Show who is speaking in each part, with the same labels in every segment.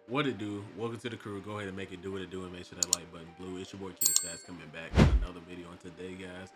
Speaker 1: What it do? Welcome to the crew. Go ahead and make it do what it do and make sure that like button blue. It's your boy Kidstacz coming back with another video. And today, guys,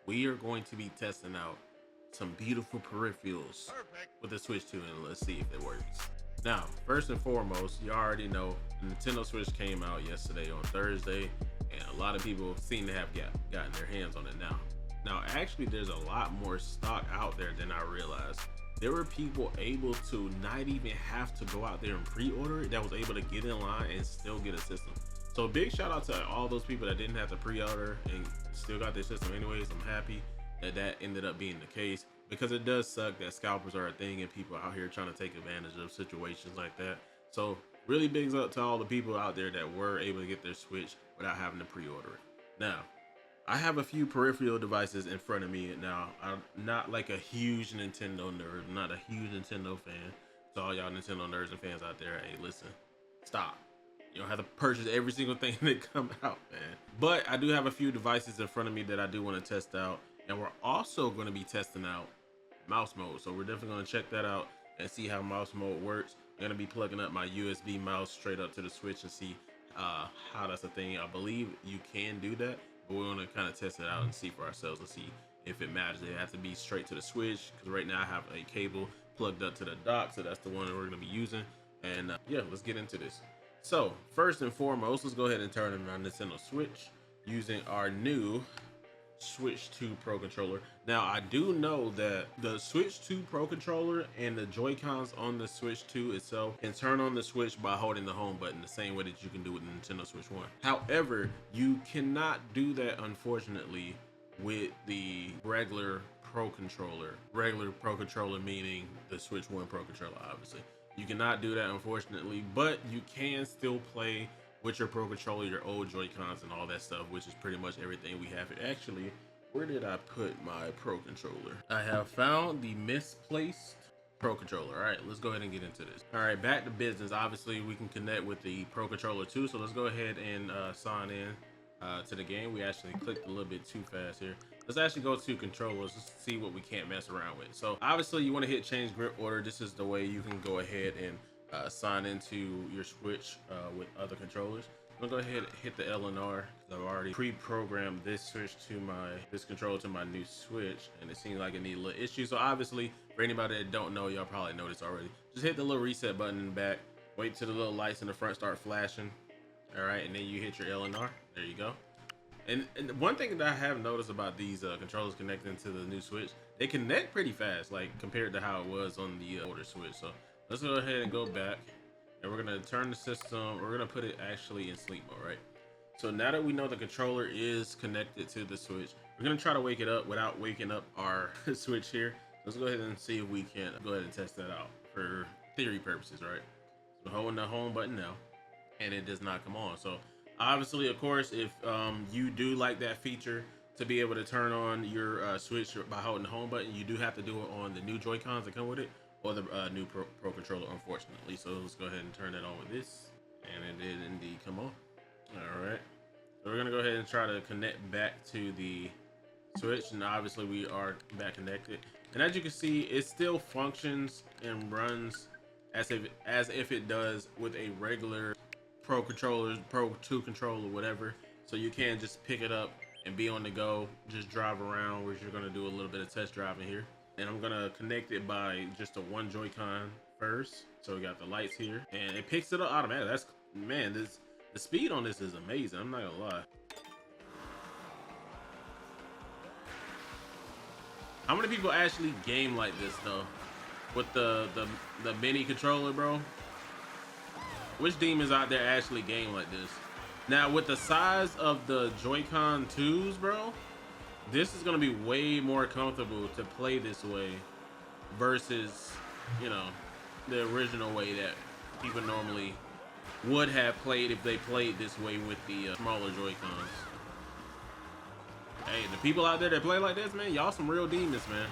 Speaker 1: we are going to be testing out some beautiful peripherals with the Switch 2, and let's see if it works. Now, first and foremost, you already know the Nintendo Switch came out yesterday on Thursday, and a lot of people seem to have gotten their hands on it now. Now, actually, there's a lot more stock out there than I realized. There were people able to not even have to go out there and pre-order it, that was able to get in line and still get a system. So big shout out to all those people that didn't have to pre-order and still got their system anyways. I'm happy that that ended up being the case, because it does suck that scalpers are a thing and people out here trying to take advantage of situations like that. So really bigs up to all the people out there that were able to get their Switch without having to pre-order it. Now, I have a few peripheral devices in front of me now. I'm not like a huge Nintendo nerd. I'm not a huge Nintendo fan. So all y'all Nintendo nerds and fans out there, hey, listen, stop. You don't have to purchase every single thing that come out, man. But I do have a few devices in front of me that I do want to test out. And we're also going to be testing out mouse mode. So we're definitely going to check that out and see how mouse mode works. I'm going to be plugging up my USB mouse straight up to the Switch and see how that's a thing. I believe you can do that. But we want to kind of test it out and see for ourselves and see if it matters. It has to be straight to the Switch, because right now I have a cable plugged up to the dock, so that's the one that we're going to be using. And yeah, let's get into this. So first and foremost, let's go ahead and turn on our Nintendo Switch using our new Switch 2 Pro Controller. Now, I do know that the Switch 2 Pro Controller and the Joy-Cons on the Switch 2 itself can turn on the Switch by holding the home button the same way that you can do with the Nintendo Switch 1. However, you cannot do that, unfortunately, with the regular Pro Controller. Regular Pro Controller meaning the Switch 1 Pro Controller, obviously. You cannot do that, unfortunately, but you can still play with your Pro Controller, your old Joy-Cons and all that stuff, which is pretty much everything we have here. Actually, where did I put my Pro Controller? I have found the misplaced Pro Controller. All right, let's go ahead and get into this. All right, back to business. Obviously, we can connect with the Pro Controller too, so let's go ahead and sign in to the game. We actually clicked a little bit too fast here. Let's actually go to controllers. Let's see what we can't mess around with. So obviously, you want to hit change grip order. This is the way you can go ahead and sign into your Switch with other controllers. I'm gonna go ahead and hit the L and R, because I've already pre-programmed this Switch to this controller to my new Switch, and it seems like it needs a little issue. So obviously, for anybody that don't know, y'all probably know this already. Just hit the little reset button in the back, wait till the little lights in the front start flashing. All right, and then you hit your L and R. There you go. And one thing that I have noticed about these controllers connecting to the new Switch, they connect pretty fast, like compared to how it was on the older Switch. So let's go ahead and go back, and we're gonna turn the system. We're gonna put it actually in sleep mode, right? So now that we know the controller is connected to the Switch, we're gonna try to wake it up without waking up our Switch here. Let's go ahead and see if we can go ahead and test that out for theory purposes, right? So holding the home button now, and it does not come on. So obviously, of course, if you do like that feature to be able to turn on your Switch by holding the home button, you do have to do it on the new Joy-Cons that come with it, or the new Pro Controller, unfortunately. So let's go ahead and turn it on with this, and it did indeed come on. All right, so we're gonna go ahead and try to connect back to the Switch, and obviously we are back connected. And as you can see, it still functions and runs as if it does with a regular Pro Controller, Pro 2 controller, whatever. So you can just pick it up and be on the go, just drive around, which you're gonna do a little bit of test driving here. And I'm gonna connect it by just a one Joy-Con first. So we got the lights here, and it picks it up automatically. That's, man, the speed on this is amazing. I'm not gonna lie. How many people actually game like this though, with the mini controller, bro? Which demons out there actually game like this? Now, with the size of the Joy-Con 2s, bro, this is gonna be way more comfortable to play this way versus, you know, the original way that people normally would have played if they played this way with the smaller Joy-Cons. Hey, the people out there that play like this, man, y'all some real demons, man.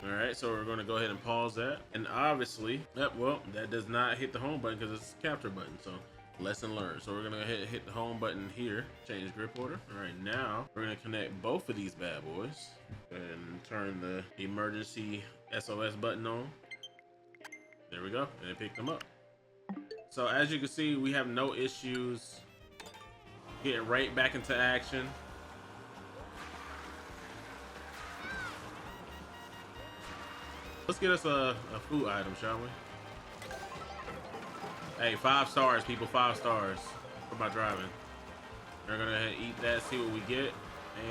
Speaker 1: All right, so we're going to go ahead and pause that. And obviously, well, that does not hit the home button because it's a capture button. So lesson learned. So we're going to hit the home button here, change grip order. All right, now we're going to connect both of these bad boys and turn the emergency SOS button on. There we go, and it picked them up. So as you can see, we have no issues getting right back into action. Let's get us a food item, shall we? Hey, 5 stars, people, 5 stars for my driving. We're gonna eat that, see what we get.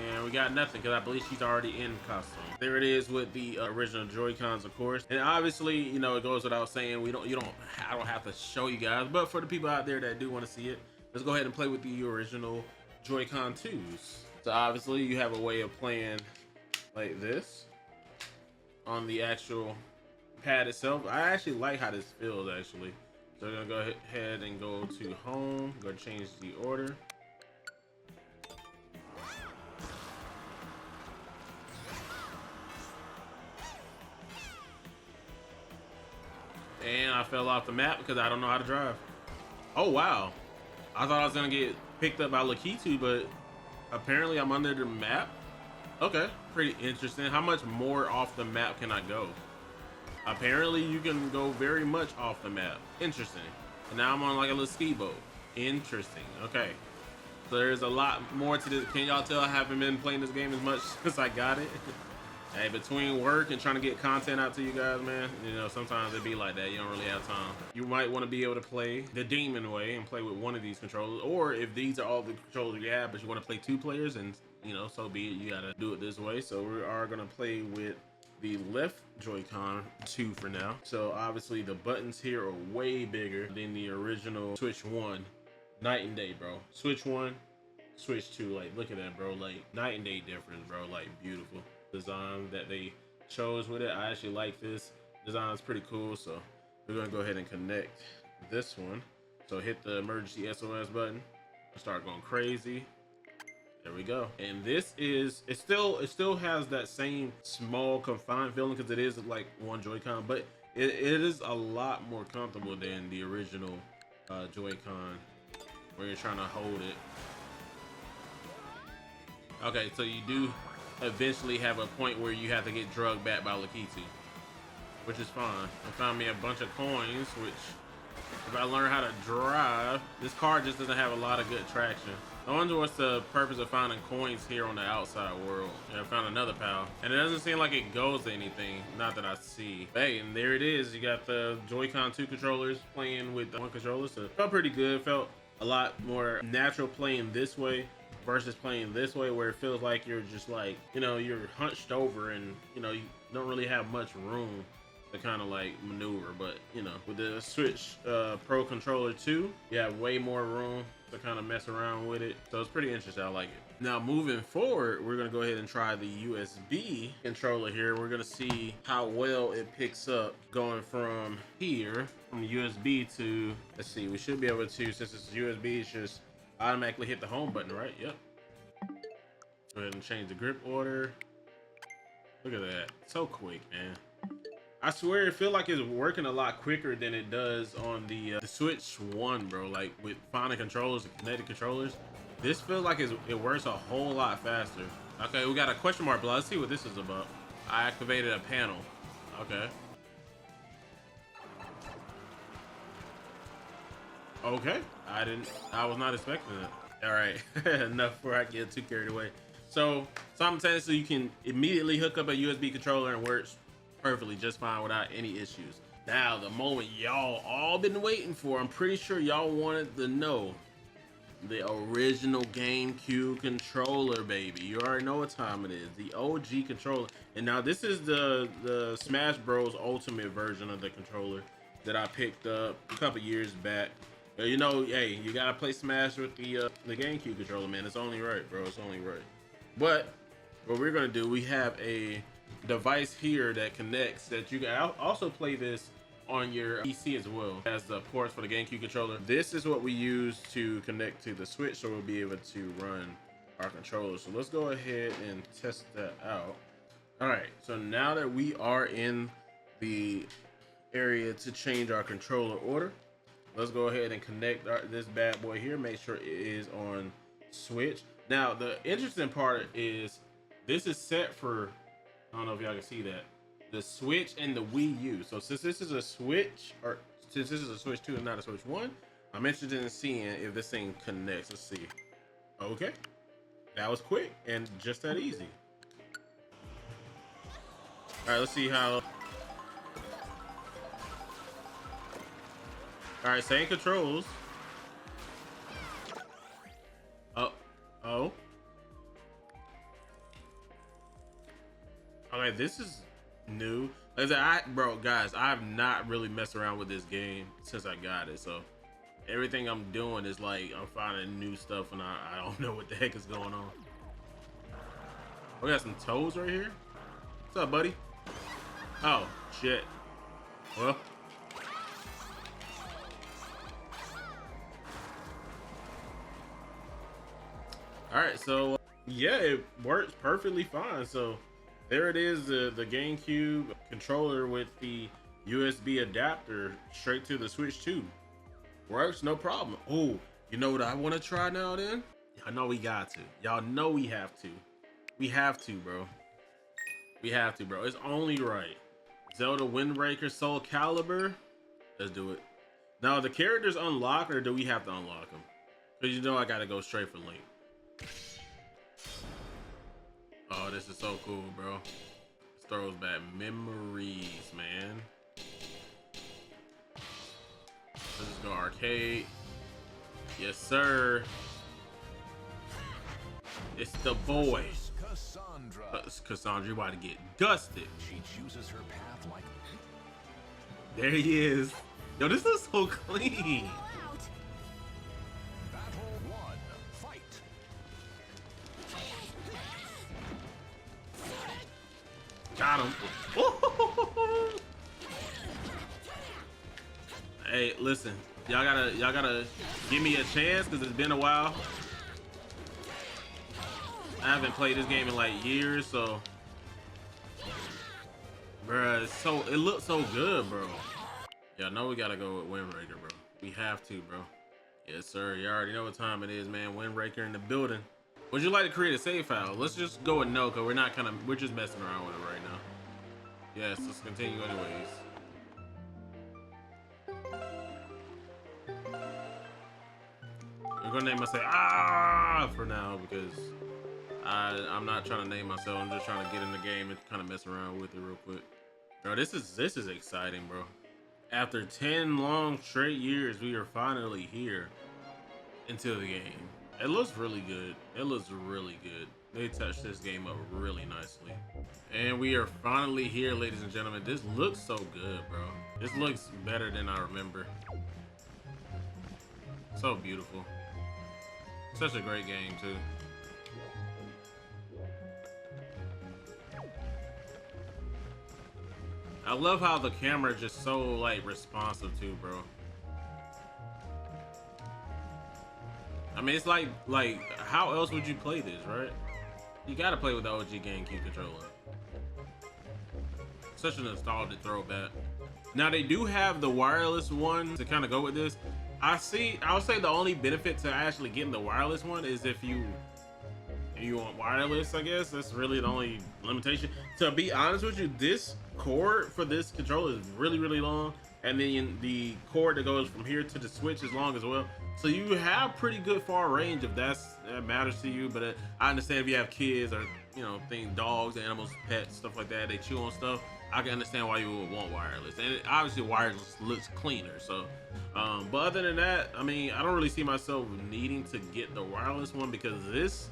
Speaker 1: And we got nothing because I believe she's already in costume. There it is with the original Joy-Cons, of course. And obviously, you know, it goes without saying, I don't have to show you guys, but for the people out there that do want to see it, let's go ahead and play with the original Joy-Con 2s. So obviously you have a way of playing like this on the actual pad itself. I actually like how this feels actually. So we're gonna go ahead and go to home, go change the order. And I fell off the map because I don't know how to drive. Oh wow, I thought I was gonna get picked up by Lakitu, but apparently I'm under the map. Okay, pretty interesting. How much more off the map can I go? Apparently you can go very much off the map. Interesting. And now I'm on like a little ski boat. Interesting. Okay, so there's a lot more to this. Can y'all tell I haven't been playing this game as much since I got it? Hey, between work and trying to get content out to you guys, man, you know, sometimes it be like that. You don't really have time. You might want to be able to play the demon way and play with one of these controllers, or if these are all the controllers you have, but you want to play 2 players, and you know, so be it. You gotta do it this way. So we are gonna play with the left Joy-Con 2 for now. So obviously the buttons here are way bigger than the original Switch 1. Night and day, bro. Switch 1, Switch 2. Like, look at that, bro. Like, night and day difference, bro. Like, beautiful design that they chose with it. I actually like this design. It's pretty cool. So we're gonna go ahead and connect this one. So hit the emergency SOS button, start going crazy. There we go. And this is, it still has that same small confined feeling because it is like one Joy-Con, but it is a lot more comfortable than the original Joy-Con where you're trying to hold it. Okay, so you do eventually have a point where you have to get drugged back by Lakitu, which is fine. I found me a bunch of coins, which if I learn how to drive, this car just doesn't have a lot of good traction. I wonder what's the purpose of finding coins here on the outside world. And I found another pal, and it doesn't seem like it goes to anything, not that I see. Hey, and there it is. You got the Joy-Con 2 controllers playing with one controller, so it felt pretty good. Felt a lot more natural playing this way versus playing this way, where it feels like you're just like, you know, you're hunched over and, you know, you don't really have much room to kind of like maneuver. But you know, with the Switch Pro Controller 2, you have way more room to kind of mess around with it. So it's pretty interesting. I like it. Now moving forward, we're gonna go ahead and try the USB controller here. We're gonna see how well it picks up going from here, from USB to, let's see, we should be able to, since it's USB, it's just automatically hit the home button, right? Yep. Go ahead and change the grip order. Look at that, so quick, man. I swear it feels like it's working a lot quicker than it does on the Switch 1, bro. Like with finding controllers and connected controllers, this feels like it works a whole lot faster. Okay, we got a question mark, but let's see what this is about. I activated a panel. Okay. Okay, I was not expecting it. All right, enough before I get too carried away. So simultaneously, you can immediately hook up a USB controller and works perfectly just fine without any issues. Now, the moment y'all all been waiting for, I'm pretty sure y'all wanted to know the original GameCube controller, baby. You already know what time it is, the OG controller. And now this is the Smash Bros Ultimate version of the controller that I picked up a couple years back. You know, hey, you gotta play Smash with the GameCube controller, man. It's only right, bro. It's only right. But what we're gonna do, we have a device here that connects, that you can also play this on your PC as well as the ports for the GameCube controller. This is what we use to connect to the Switch, so we'll be able to run our controller. So let's go ahead and test that out. All right, so now that we are in the area to change our controller order, let's go ahead and connect this bad boy here. Make sure it is on Switch. Now, the interesting part is this is set for, I don't know if y'all can see that, the Switch and the Wii U. So since this is a Switch, or since this is a Switch 2 and not a Switch 1, I'm interested in seeing if this thing connects. Let's see. Okay, that was quick and just that easy. All right, let's see how. All right, same controls. Oh. Okay, this is new. Like I said, bro, guys, I've not really messed around with this game since I got it. So everything I'm doing is like I'm finding new stuff, and I don't know what the heck is going on. We got some toes right here. What's up, buddy? Oh shit. Well. All right, so yeah, it works perfectly fine. So there it is, the GameCube controller with the USB adapter straight to the Switch 2. Works no problem. Oh, you know what I want to try now then? I know we got to. Y'all know we have to. We have to, bro. We have to, bro. It's only right. Zelda Wind Waker Soul Calibur. Let's do it. Now, the characters unlock, or do we have to unlock them? Because you know I got to go straight for Link. Oh, this is so cool, bro. This throws back memories, man. Let's just go arcade. Yes, sir. It's the boy. Cassandra, you about to get dusted.
Speaker 2: She chooses her path like.
Speaker 1: There he is. Yo, this looks so clean.
Speaker 2: Battle 1, fight.
Speaker 1: Got him. Hey, listen, y'all gotta give me a chance because it's been a while. I haven't played this game in like years, so bruh, it looks so good, bro. Y'all know we gotta go with Wind Waker, bro. We have to, bro. Yes, sir. You already know what time it is, man. Wind Waker in the building. Would you like to create a save file? Let's just go with no, because we're just messing around with it right now. Yes, let's continue anyways. We're gonna name myself for now because I'm not trying to name myself. I'm just trying to get in the game and kind of mess around with it real quick. Bro, this is exciting, bro. After 10 long straight years, we are finally here into the game. It looks really good. It looks really good. They touched this game up really nicely. And we are finally here, ladies and gentlemen. This looks so good, bro. This looks better than I remember. So beautiful. Such a great game, too. I love how the camera is just so like responsive too, bro. I mean, it's like how else would you play this, right? You gotta play with the OG GameCube controller. Such a nostalgic throwback. Now they do have the wireless one to kind of go with this. I would say the only benefit to actually getting the wireless one is if you want wireless, I guess. That's really the only limitation. To be honest with you, this cord for this controller is really, really long. And then the cord that goes from here to the Switch is long as well. So you have pretty good far range if that matters to you. But I understand if you have kids or, you know, dogs, animals, pets, stuff like that, they chew on stuff. I can understand why you would want wireless. And obviously wireless looks cleaner. So, but other than that, I mean, I don't really see myself needing to get the wireless one because this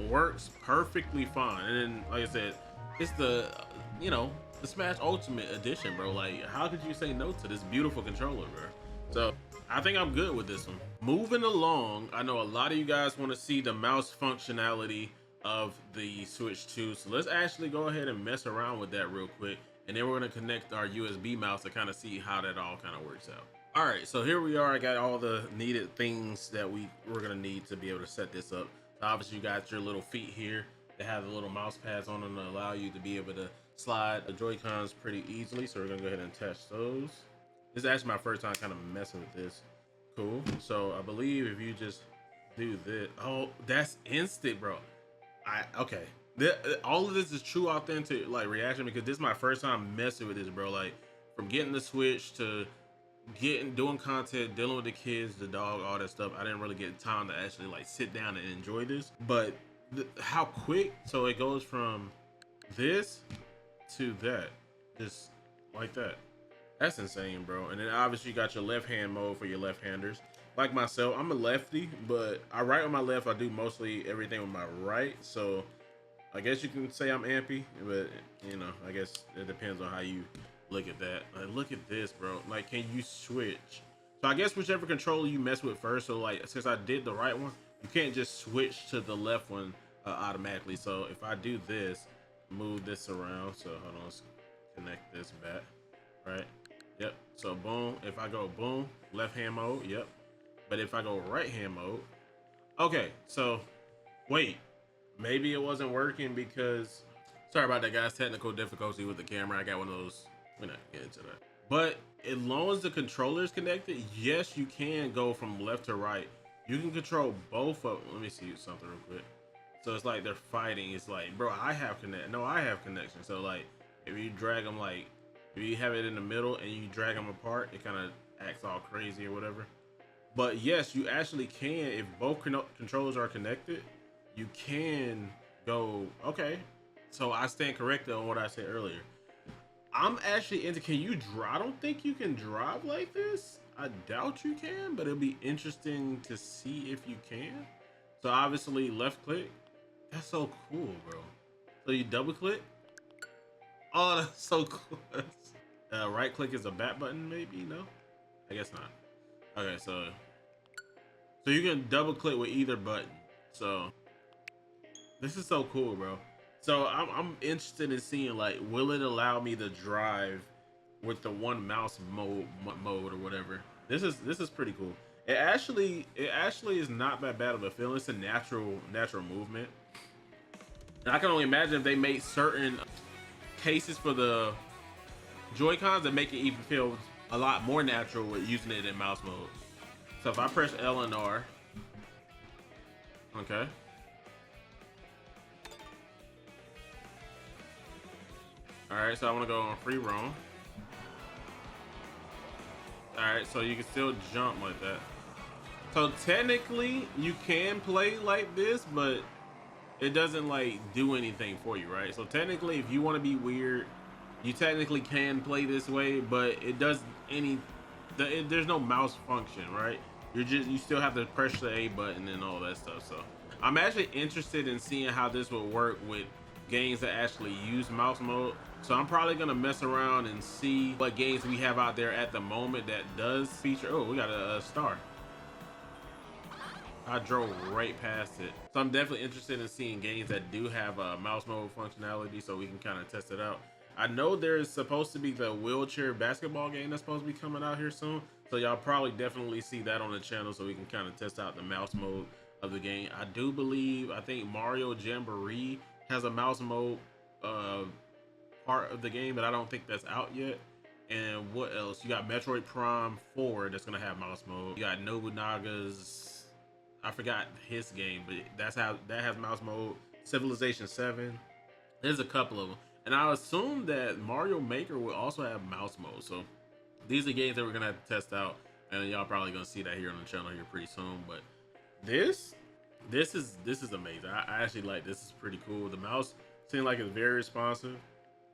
Speaker 1: works perfectly fine. And then, like I said, it's the, you know, the Smash Ultimate Edition, bro. Like, how could you say no to this beautiful controller, bro? So I think I'm good with this one. Moving along, I know a lot of you guys want to see the mouse functionality of the Switch 2. So let's actually go ahead and mess around with that real quick. And then we're going to connect our USB mouse to kind of see how that all kind of works out. All right, so here we are. I got all the needed things that we're going to need to be able to set this up. So obviously you got your little feet here that have the little mouse pads on them to allow you to be able to slide the Joy-Cons pretty easily. So we're gonna go ahead and attach those. This is actually my first time kind of messing with this. Cool. So I believe if you just do this, oh, that's instant, bro. Okay. All of this is true authentic like reaction because this is my first time messing with this, bro. Like from getting the Switch to doing content, dealing with the kids, the dog, all that stuff, I didn't really get time to actually like sit down and enjoy this. But how quick, so it goes from this to that, just like that. That's insane, bro. And then obviously you got your left hand mode for your left handers. Like myself, I'm a lefty, but I write with my left. I do mostly everything with my right. So I guess you can say I'm ampy, but you know, I guess it depends on how you look at that. Like, look at this, bro. Like, can you switch? So I guess whichever controller you mess with first. So like, since I did the right one, you can't just switch to the left one automatically. So if I do this, move this around. So hold on, let's connect this back, right? Yep. So boom. If I go boom, left hand mode. Yep. But if I go right hand mode, okay. So wait, maybe it wasn't working because, sorry about that, guys. Technical difficulty with the camera. I got one of those. We're not getting into that. But as long as the controller is connected, yes, you can go from left to right. You can control both of them. Let me see something real quick. So it's like they're fighting. It's like, bro, I have connect. No, I have connection. So like, if you drag them, like, if you have it in the middle and you drag them apart, it kind of acts all crazy or whatever. But yes, you actually can. If both controllers are connected, you can go. Okay, so I stand corrected on what I said earlier. I'm actually into, can you drive? I don't think you can drive like this. I doubt you can, but it'll be interesting to see if you can. So obviously left click. That's so cool, bro. So you double click. Oh, that's so cool. Right click is a back button, maybe? No, I guess not. Okay, so you can double click with either button. So this is so cool, bro. So I'm interested in seeing, like, will it allow me to drive with the one mouse mode or whatever. This is pretty cool. It actually is not that bad of a feeling. It's a natural movement. And I can only imagine if they made certain cases for the Joy-Cons that make it even feel a lot more natural with using it in mouse mode. So if I press L and R, okay. All right, so I want to go on free roam. All right, so you can still jump like that. So technically you can play like this, but it doesn't like do anything for you, right? So technically, if you want to be weird, you technically can play this way, but it does there's no mouse function, right? You still have to press the A button and all that stuff. So I'm actually interested in seeing how this will work with games that actually use mouse mode. So I'm probably gonna mess around and see what games we have out there at the moment that does feature. Oh, we got a star. I drove right past it. So I'm definitely interested in seeing games that do have a mouse mode functionality, so we can kind of test it out. I know there's supposed to be the wheelchair basketball game that's supposed to be coming out here soon. So y'all probably definitely see that on the channel, so we can kind of test out the mouse mode of the game. I think Mario Jamboree has a mouse mode part of the game, but I don't think that's out yet. And what else? You got Metroid Prime 4 that's gonna have mouse mode. You got Nobunaga's, I forgot his game, but that has mouse mode. Civilization 7. There's a couple of them. And I assume that Mario Maker will also have mouse mode. So these are games that we're gonna have to test out, and y'all probably gonna see that here on the channel here pretty soon. But this is amazing. I actually like this. Is pretty cool. The mouse seems like it's very responsive.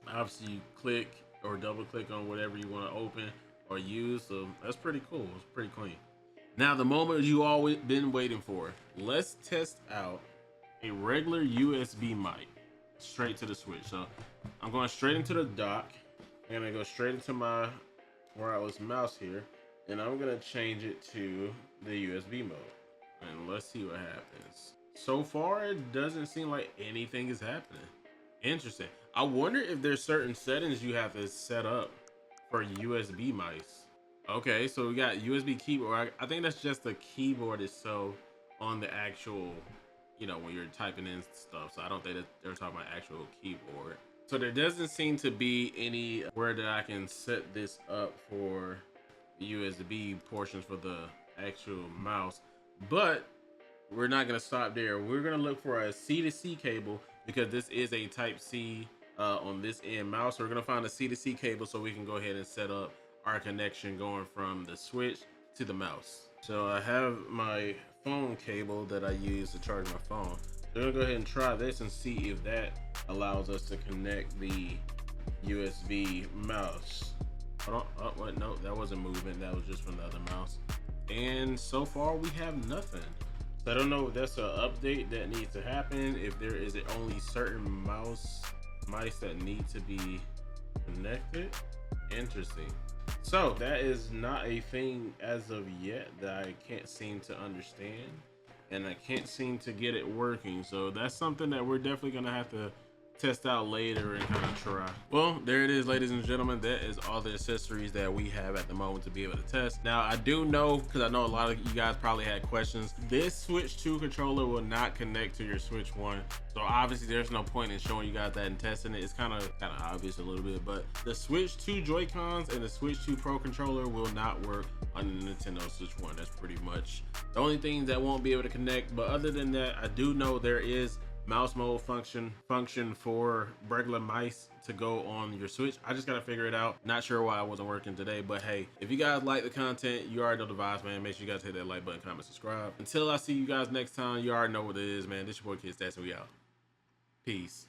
Speaker 1: Obviously you click or double click on whatever you want to open or use, so that's pretty cool. It's pretty clean. Now the moment you always been waiting for. Let's test out a regular USB mic straight to the Switch. So I'm going straight into the dock. I'm gonna go straight into my wireless mouse here, and I'm gonna change it to the USB mode, and let's see what happens. So far it doesn't seem like anything is happening. Interesting. I wonder if there's certain settings you have to set up for USB mice. Okay, so we got USB keyboard. I think that's just the keyboard itself on the actual, you know, when you're typing in stuff. So I don't think that they're talking about actual keyboard. So there doesn't seem to be anywhere that I can set this up for the USB portions for the actual mouse. But we're not gonna stop there. We're gonna look for a C-to-C cable, because this is a Type C on this end mouse. So we're gonna find a C-to-C cable so we can go ahead and set up our connection going from the Switch to the mouse. So I have my phone cable that I use to charge my phone. So we're gonna go ahead and try this and see if that allows us to connect the USB mouse. Hold on, oh wait, no, that wasn't moving, that was just from the other mouse. And so far we have nothing. So I don't know if that's an update that needs to happen, if there is only certain mice that need to be connected. Interesting. So that is not a thing as of yet that I can't seem to understand, and I can't seem to get it working. So that's something that we're definitely gonna have to test out later and kind of try. Well, there it is, ladies and gentlemen. That is all the accessories that we have at the moment to be able to test. Now I do know, because I know a lot of you guys probably had questions, this Switch 2 controller will not connect to your Switch 1, so obviously there's no point in showing you guys that and testing it. It's kind of obvious a little bit, but the Switch 2 Joy-Cons and the Switch 2 Pro controller will not work on the Nintendo Switch 1. That's pretty much the only thing that won't be able to connect. But other than that, I do know there is mouse mode function for regular mice to go on your Switch. I just gotta figure it out. Not sure why it wasn't working today, but hey, if you guys like the content, you already know the vibes, man. Make sure you guys hit that like button, comment, subscribe. Until I see you guys next time, you already know what it is, man. This your boy Kidstacz, and we out. Peace.